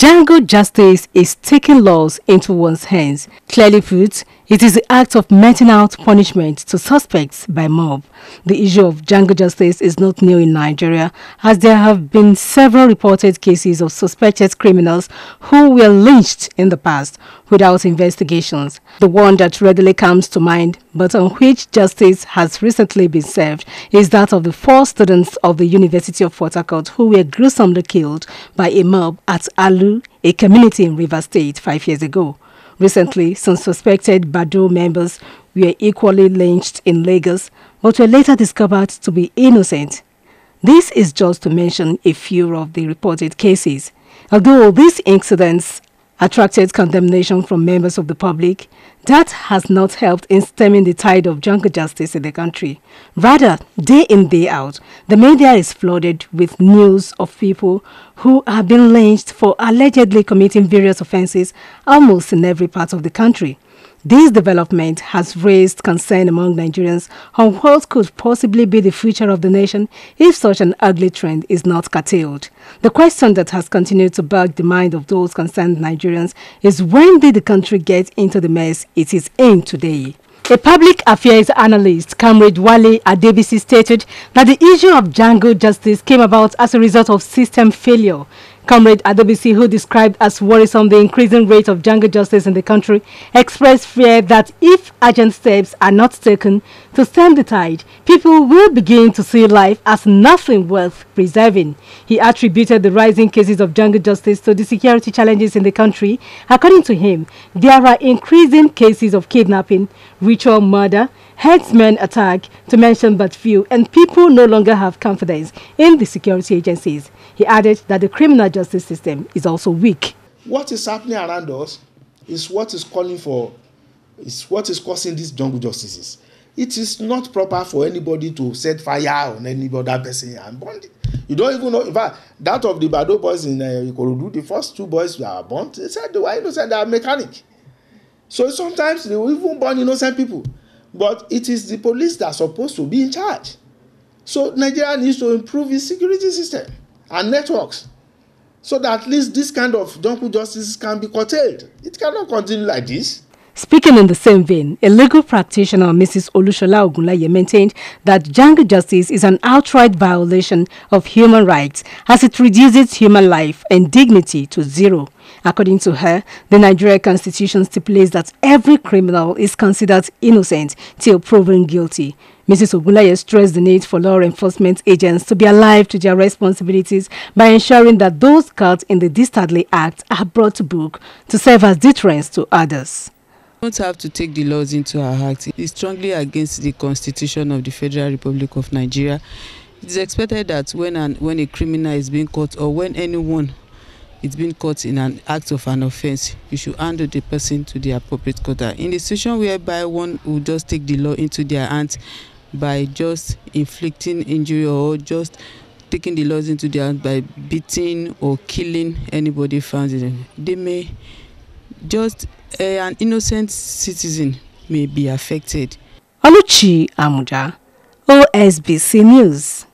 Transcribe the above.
Django justice is taking laws into one's hands. Clearly put, it is the act of meting out punishment to suspects by mob. The issue of Django justice is not new in Nigeria, as there have been several reported cases of suspected criminals who were lynched in the past without investigations. The one that readily comes to mind, but on which justice has recently been served, is that of the 4 students of the University of Port Harcourt who were gruesomely killed by a mob at Alu, a community in Rivers State, 5 years ago. Recently, some suspected Bado members were equally lynched in Lagos, but were later discovered to be innocent. This is just to mention a few of the reported cases. Although these incidents attracted condemnation from members of the public, that has not helped in stemming the tide of Django justice in the country. Rather, day in, day out, the media is flooded with news of people who have been lynched for allegedly committing various offenses almost in every part of the country. This development has raised concern among Nigerians on what could possibly be the future of the nation if such an ugly trend is not curtailed. The question that has continued to bug the mind of those concerned Nigerians is, when did the country get into the mess it is in today? A public affairs analyst, Comrade Wale Adebisi, stated that the issue of Django justice came about as a result of system failure. Comrade Adebisi, who described as worrisome the increasing rate of Django justice in the country, expressed fear that if urgent steps are not taken to stem the tide, people will begin to see life as nothing worth preserving. He attributed the rising cases of Django justice to the security challenges in the country. According to him, there are increasing cases of kidnapping, ritual murder, herdsmen attack, to mention but few, and people no longer have confidence in the security agencies. He added that the criminal justice system is also weak. What is happening around us is what is causing these jungle justices. It is not proper for anybody to set fire on any other person and burn it. You don't even know. In fact, that of the Bado boys in Ikorodu, the first 2 boys were burnt. They said they were innocent, they are mechanic. So sometimes they will even burn innocent people. But it is the police that are supposed to be in charge. So Nigeria needs to improve its security system and networks, so that at least this kind of jungle justice can be curtailed. It cannot continue like this. Speaking in the same vein, a legal practitioner, Mrs. Olushola Ogunlaye, maintained that Django justice is an outright violation of human rights, as it reduces human life and dignity to zero. According to her, the Nigeria Constitution stipulates that every criminal is considered innocent till proven guilty. Mrs. Ogunlaye stressed the need for law enforcement agents to be alive to their responsibilities by ensuring that those caught in the Dastardly Act are brought to book to serve as deterrents to others. We don't have to take the laws into our hands. It is strongly against the Constitution of the Federal Republic of Nigeria. It is expected that when a criminal is being caught, or when anyone is being caught in an act of an offense, you should handle the person to the appropriate court. In the situation whereby one will just take the law into their hands by just inflicting injury, or just taking the laws into their hands by beating or killing anybody found in them, they may just an innocent citizen may be affected. Oluchi Amuja, OSBC News.